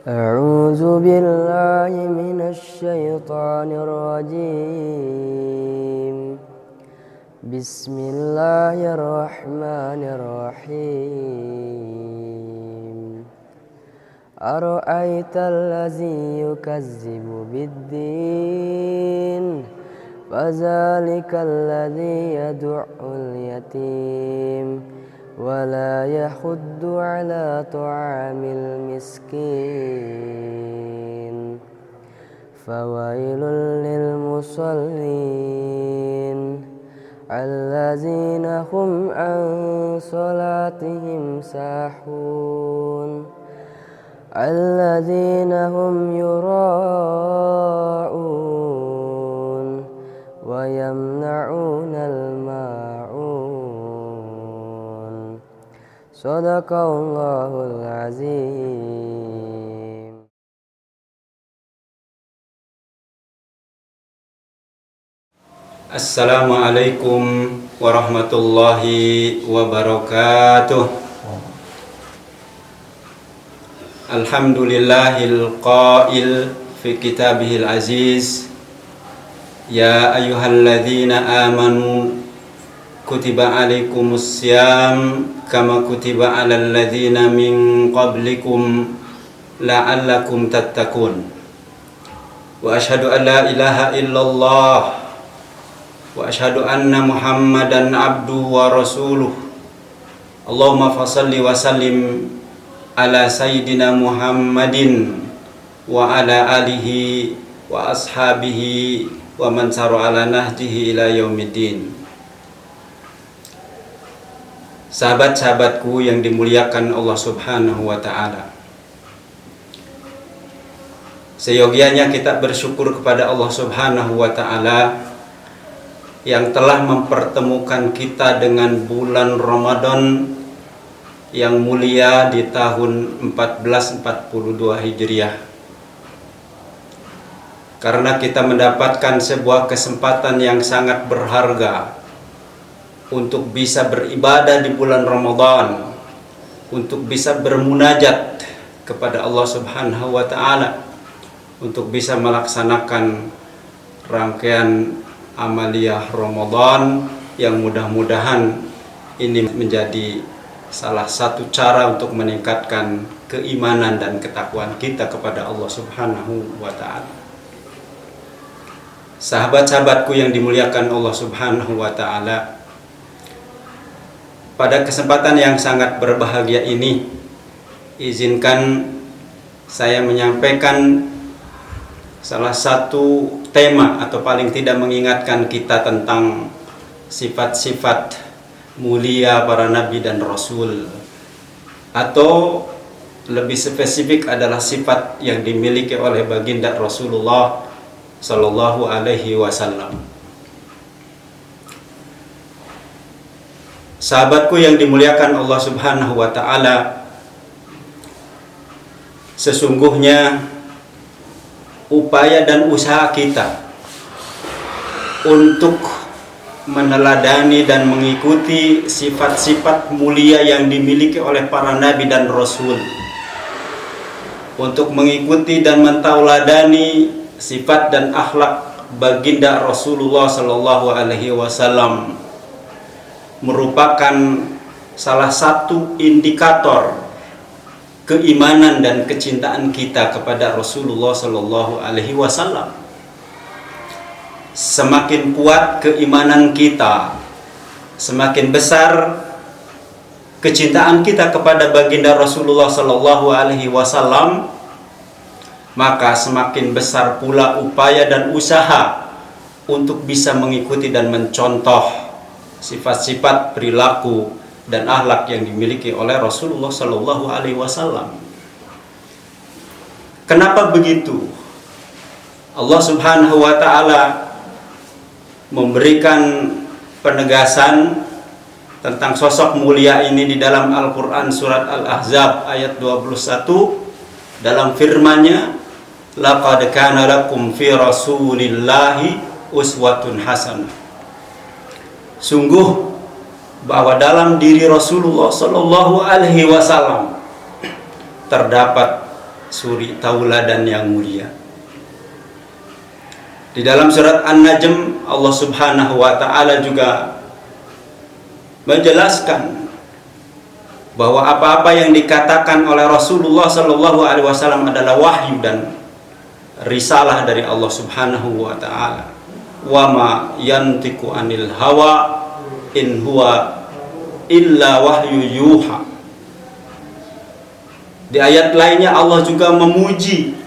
أعوذ بالله من الشيطان الرجيم. بسم الله الرحمن الرحيم. أرأيت الذي يكذب بالدين فذلك الذي يدع اليتيم ولا يحض على طعام المسكين فويل للمصلين الذين هم عن صلاتهم ساهون الذين هم يراءون ويمنعون الماعون. Sadaqallahul azim. Assalamualaikum warahmatullahi wabarakatuh. Alhamdulillahil qail fi kitabihil aziz. Ya ayyuhalladzina amanu kutiba alaikumus syiyam kama kutiba alal ladzina min qablikum la'allakum tattaqun. Wa asyhadu an la ilaha illallah wa asyhadu anna Muhammadan abduhu wa rasuluh. Allahumma fashalli wa sallim ala sayyidina Muhammadin wa ala alihi wa ashabihi wa man sara ala nahjihi ila yaumiddin. Sahabat-sahabatku yang dimuliakan Allah Subhanahu wa ta'ala, seyogianya kita bersyukur kepada Allah Subhanahu wa ta'ala yang telah mempertemukan kita dengan bulan Ramadan yang mulia di tahun 1442 Hijriah. Karena kita mendapatkan sebuah kesempatan yang sangat berharga untuk bisa beribadah di bulan Ramadan, untuk bisa bermunajat kepada Allah Subhanahu wa ta'ala, untuk bisa melaksanakan rangkaian amaliyah Ramadan yang mudah-mudahan ini menjadi salah satu cara untuk meningkatkan keimanan dan ketakwaan kita kepada Allah Subhanahu wa ta'ala. Sahabat-sahabatku yang dimuliakan Allah Subhanahu wa ta'ala, pada kesempatan yang sangat berbahagia ini, izinkan saya menyampaikan salah satu tema atau paling tidak mengingatkan kita tentang sifat-sifat mulia para nabi dan rasul, atau lebih spesifik adalah sifat yang dimiliki oleh baginda Rasulullah Sallallahu Alaihi Wasallam. Sahabatku yang dimuliakan Allah Subhanahu wa ta'ala, sesungguhnya upaya dan usaha kita untuk meneladani dan mengikuti sifat-sifat mulia yang dimiliki oleh para nabi dan rasul, untuk mengikuti dan mentauladani sifat dan akhlak baginda Rasulullah Sallallahu Alaihi Wasallam, merupakan salah satu indikator keimanan dan kecintaan kita kepada Rasulullah Sallallahu Alaihi Wasallam. Semakin kuat keimanan kita, semakin besar kecintaan kita kepada baginda Rasulullah Sallallahu Alaihi Wasallam, maka semakin besar pula upaya dan usaha untuk bisa mengikuti dan mencontoh sifat-sifat perilaku dan akhlak yang dimiliki oleh Rasulullah Sallallahu Alaihi Wasallam. Kenapa begitu? Allah Subhanahu wa ta'ala memberikan penegasan tentang sosok mulia ini di dalam Al-Quran surat Al-Ahzab ayat 21 dalam firman-Nya, laqad kana lakum fi rasulillahi uswatun hasanah. Sungguh bahwa dalam diri Rasulullah Sallallahu Alaihi Wasallam terdapat suri tauladan yang mulia. Di dalam surat An-Najm Allah Subhanahu wa taala juga menjelaskan bahwa apa-apa yang dikatakan oleh Rasulullah sallallahu alaihi wasallam adalah wahyu dan risalah dari Allah Subhanahu wa taala. Wa ma yantiqu anil hawa in huwa illa wahyu yuha. Di ayat lainnya Allah juga memuji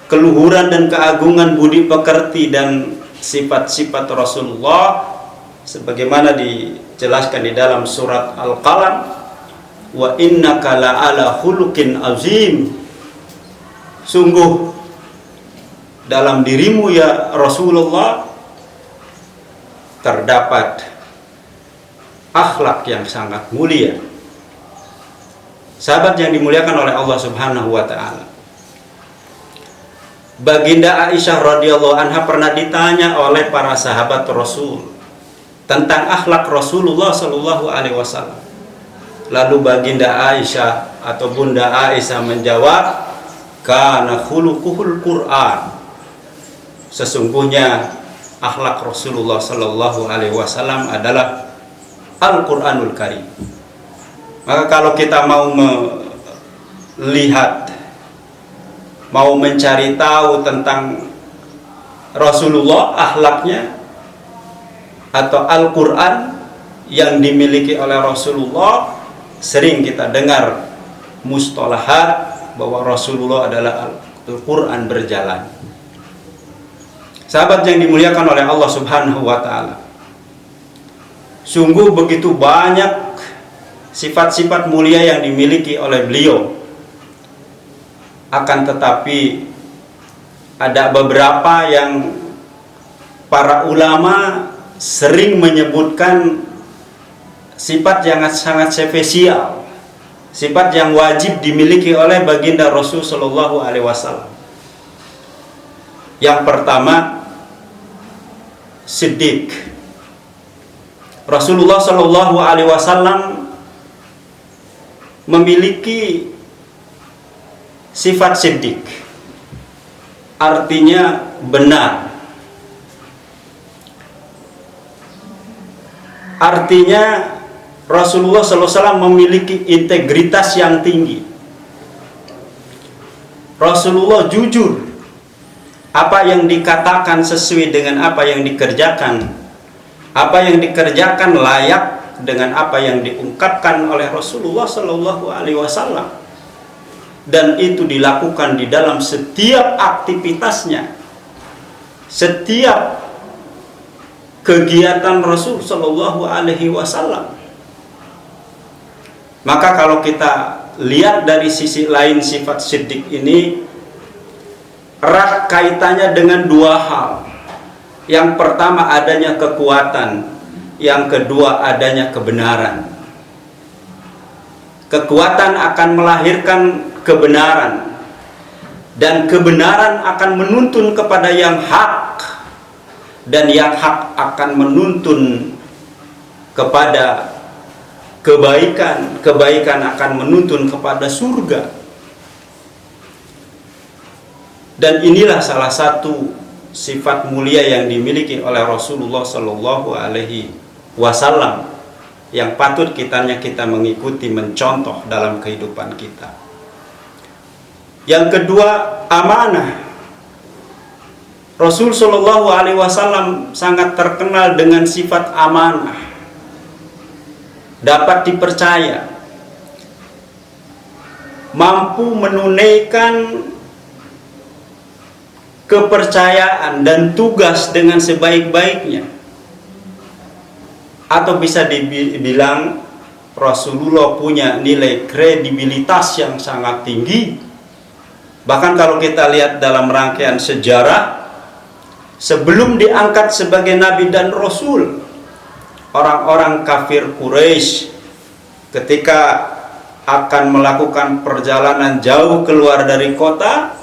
keluhuran dan keagungan budi pekerti dan sifat-sifat Rasulullah sebagaimana dijelaskan di dalam surat Al-Qalam, wa innaka la'ala khuluqin azim. Sungguh dalam dirimu ya Rasulullah terdapat akhlak yang sangat mulia. Sahabat yang dimuliakan oleh Allah Subhanahu wa taala, Baginda Aisyah radhiyallahu anha pernah ditanya oleh para sahabat Rasul tentang akhlak Rasulullah sallallahu alaihi wasallam. Lalu Baginda Aisyah atau Bunda Aisyah menjawab, kana khuluquhul Qur'an. Sesungguhnya akhlak Rasulullah sallallahu alaihi wasallam adalah Al-Qur'anul Karim. Maka kalau kita mau melihat, mau mencari tahu tentang Rasulullah, akhlaknya atau Al-Quran yang dimiliki oleh Rasulullah, sering kita dengar mustalahat bahwa Rasulullah adalah Al-Quran berjalan. Sahabat yang dimuliakan oleh Allah Subhanahu wa taala, sungguh begitu banyak sifat-sifat mulia yang dimiliki oleh beliau. Akan tetapi ada beberapa yang para ulama sering menyebutkan sifat yang sangat spesial, sifat yang wajib dimiliki oleh baginda Rasul sallallahu alaihi wasallam. Yang pertama, Siddiq. Rasulullah sallallahu alaihi wasallam memiliki sifat siddiq, artinya benar. Artinya Rasulullah SAW memiliki integritas yang tinggi. Rasulullah jujur. Apa yang dikatakan sesuai dengan apa yang dikerjakan. Apa yang dikerjakan layak dengan apa yang diungkapkan oleh Rasulullah SAW. Dan itu dilakukan di dalam setiap aktivitasnya, setiap kegiatan Rasul Shallallahu Alaihi Wasallam. Maka kalau kita lihat dari sisi lain sifat siddiq ini erat kaitannya dengan dua hal. Yang pertama adanya kekuatan, yang kedua adanya kebenaran. Kekuatan akan melahirkan kebenaran, dan kebenaran akan menuntun kepada yang hak, dan yang hak akan menuntun kepada kebaikan, kebaikan akan menuntun kepada surga. Dan inilah salah satu sifat mulia yang dimiliki oleh Rasulullah Sallallahu Alaihi Wasallam yang patut kita mengikuti, mencontoh dalam kehidupan kita. Yang kedua, amanah. Rasul Shallallahu Alaihi Wasallam sangat terkenal dengan sifat amanah, dapat dipercaya, mampu menunaikan kepercayaan dan tugas dengan sebaik-baiknya. Atau bisa dibilang Rasulullah punya nilai kredibilitas yang sangat tinggi. Bahkan kalau kita lihat dalam rangkaian sejarah, sebelum diangkat sebagai Nabi dan Rasul, orang-orang kafir Quraisy ketika akan melakukan perjalanan jauh keluar dari kota,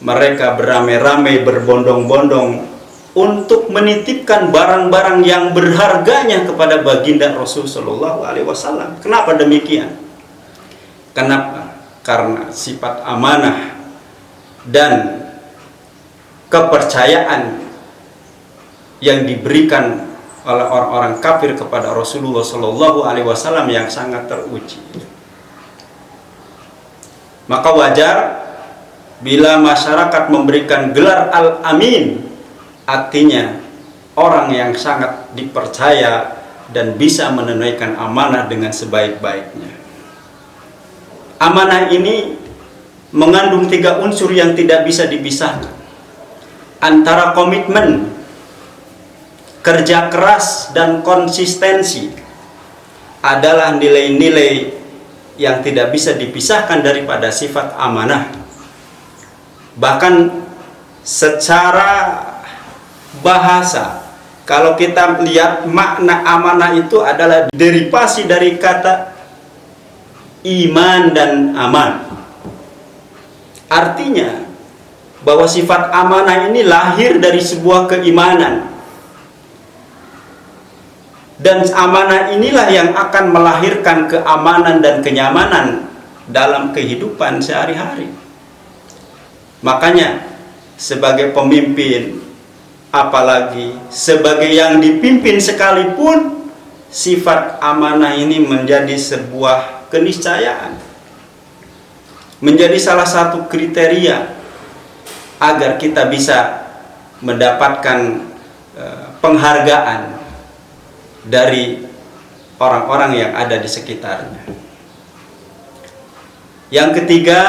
mereka beramai-ramai berbondong-bondong untuk menitipkan barang-barang yang berharganya kepada baginda Rasul Shallallahu Alaihi Wasallam. Kenapa demikian? Kenapa? karena sifat amanah dan kepercayaan yang diberikan oleh orang-orang kafir kepada Rasulullah Shallallahu Alaihi Wasallam yang sangat teruji. Maka wajar bila masyarakat memberikan gelar Al-Amin, artinya orang yang sangat dipercaya dan bisa menunaikan amanah dengan sebaik-baiknya. Amanah ini mengandung 3 unsur yang tidak bisa dipisahkan, antara komitmen, kerja keras, dan konsistensi adalah nilai-nilai yang tidak bisa dipisahkan daripada sifat amanah. Bahkan secara bahasa, kalau kita lihat makna amanah itu adalah derivasi dari kata iman dan aman. Artinya bahwa sifat amanah ini lahir dari sebuah keimanan, dan amanah inilah yang akan melahirkan keamanan dan kenyamanan dalam kehidupan sehari-hari. Makanya sebagai pemimpin, apalagi sebagai yang dipimpin sekalipun, sifat amanah ini menjadi sebuah keniscayaan, menjadi salah satu kriteria agar kita bisa mendapatkan penghargaan dari orang-orang yang ada di sekitarnya. Yang ketiga,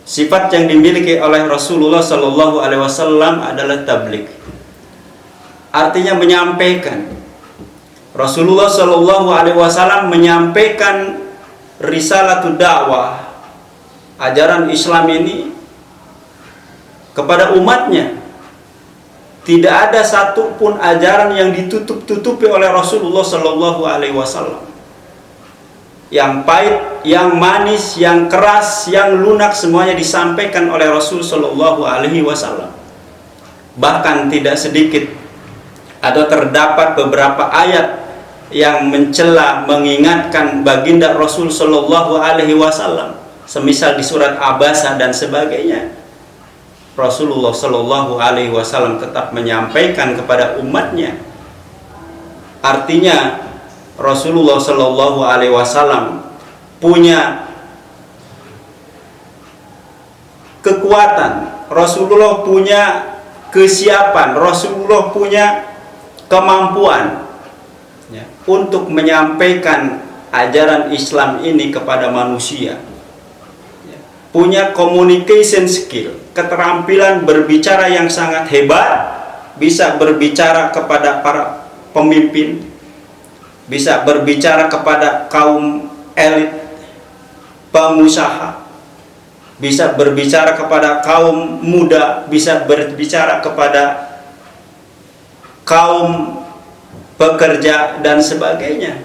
sifat yang dimiliki oleh Rasulullah Shallallahu Alaihi Wasallam adalah tabligh. Artinya menyampaikan. Rasulullah Shallallahu Alaihi Wasallam menyampaikan risalatul dakwah, ajaran Islam ini kepada umatnya. Tidak ada satupun ajaran yang ditutup-tutupi oleh Rasulullah Shallallahu Alaihi Wasallam. Yang pahit, yang manis, yang keras, yang lunak, semuanya disampaikan oleh Rasul Shallallahu Alaihi Wasallam. Bahkan tidak sedikit atau terdapat beberapa ayat yang mencela, mengingatkan baginda Rasul Shallallahu Alaihi Wasallam, semisal di surat Abasa dan sebagainya. Rasulullah Shallallahu Alaihi Wasallam tetap menyampaikan kepada umatnya. Artinya Rasulullah Shallallahu Alaihi Wasallam punya kekuatan, Rasulullah punya kesiapan, Rasulullah punya kemampuan ya, untuk menyampaikan ajaran Islam ini kepada manusia. Punya communication skill, keterampilan berbicara yang sangat hebat, bisa berbicara kepada para pemimpin, bisa berbicara kepada kaum elit, pengusaha, bisa berbicara kepada kaum muda, bisa berbicara kepada kaum pekerja dan sebagainya.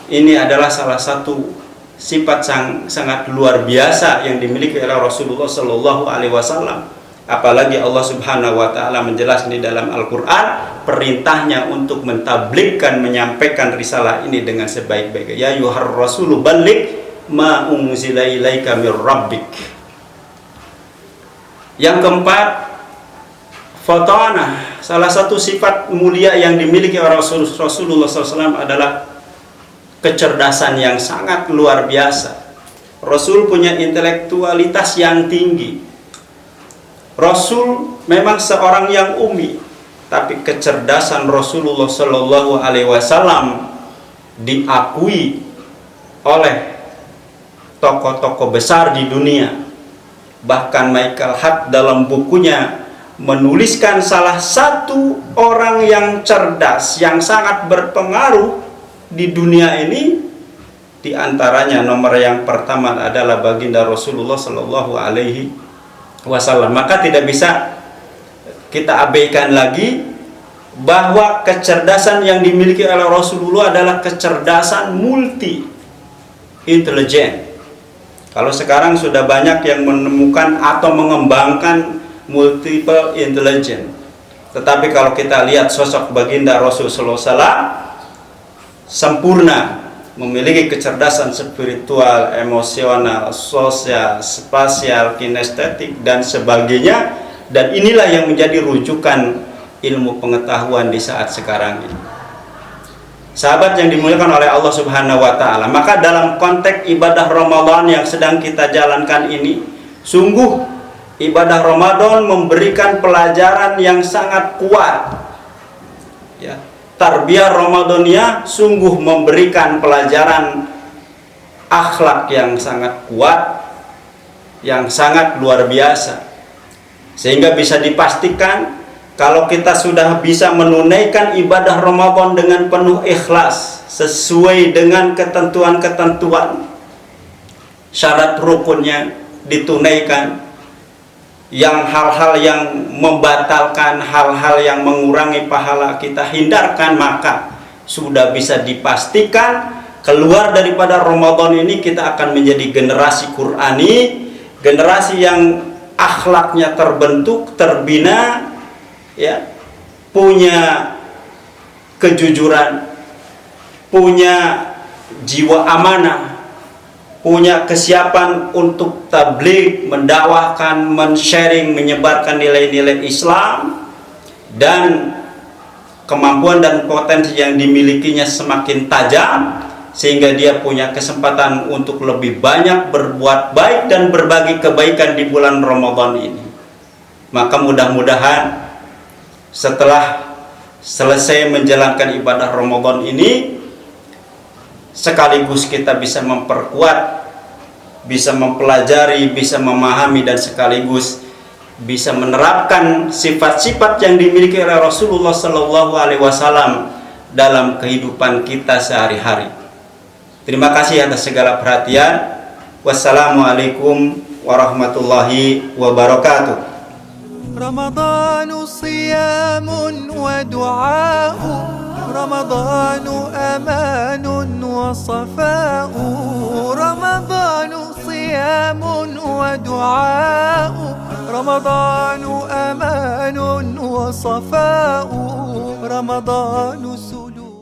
Ini adalah salah satu sifat sangat luar biasa yang dimiliki oleh Rasulullah Shallallahu Alaihi Wasallam. Apalagi Allah Subhanahu Wa Taala menjelaskan di dalam Al-Quran perintahnya untuk mentabligkan, menyampaikan risalah ini dengan sebaik-baiknya. Ya yuhar rasulu balligh ma unzila ilaika mir rabbik. Yang keempat, fatana. Salah satu sifat mulia yang dimiliki oleh Rasulullah SAW adalah kecerdasan yang sangat luar biasa. Rasul punya intelektualitas yang tinggi. Rasul memang seorang yang umi, tapi kecerdasan Rasulullah Shallallahu Alaihi Wasallam diakui oleh tokoh-tokoh besar di dunia. Bahkan Michael Hart dalam bukunya menuliskan salah satu orang yang cerdas, yang sangat berpengaruh di dunia ini, di antaranya nomor yang pertama adalah baginda Rasulullah Shallallahu Alaihi Wasallam. Maka tidak bisa kita abaikan lagi bahwa kecerdasan yang dimiliki oleh Rasulullah adalah kecerdasan multi intelijen. Kalau sekarang sudah banyak yang menemukan atau mengembangkan multiple intelligence, tetapi kalau kita lihat sosok baginda Rasulullah SAW sempurna memiliki kecerdasan spiritual, emosional, sosial, spasial, kinestetik, dan sebagainya. Dan inilah yang menjadi rujukan ilmu pengetahuan di saat sekarang ini. Sahabat yang dimuliakan oleh Allah Subhanahu wa Ta'ala, maka dalam konteks ibadah Ramadan yang sedang kita jalankan ini, sungguh ibadah Ramadan memberikan pelajaran yang sangat kuat. Ya, tarbiyah Ramadaniyah sungguh memberikan pelajaran akhlak yang sangat kuat, yang sangat luar biasa. Sehingga bisa dipastikan kalau kita sudah bisa menunaikan ibadah Ramadan dengan penuh ikhlas, sesuai dengan ketentuan-ketentuan, syarat rukunnya ditunaikan, yang hal-hal yang membatalkan, hal-hal yang mengurangi pahala kita hindarkan, maka sudah bisa dipastikan keluar daripada Ramadan ini kita akan menjadi generasi Qur'ani, generasi yang akhlaknya terbentuk, terbina, ya, punya kejujuran, punya jiwa amanah, punya kesiapan untuk tabligh, mendakwahkan, men-sharing, menyebarkan nilai-nilai Islam, dan kemampuan dan potensi yang dimilikinya semakin tajam sehingga dia punya kesempatan untuk lebih banyak berbuat baik dan berbagi kebaikan di bulan Ramadan ini. Maka mudah-mudahan setelah selesai menjalankan ibadah Ramadan ini, sekaligus kita bisa memperkuat, bisa mempelajari, bisa memahami, dan sekaligus bisa menerapkan sifat-sifat yang dimiliki oleh Rasulullah SAW dalam kehidupan kita sehari-hari. Terima kasih atas segala perhatian. Wassalamualaikum warahmatullahi wabarakatuh. رمضان صيام ودعاء رمضان أمان وصفاء رمضان صيام ودعاء رمضان أمان وصفاء رمضان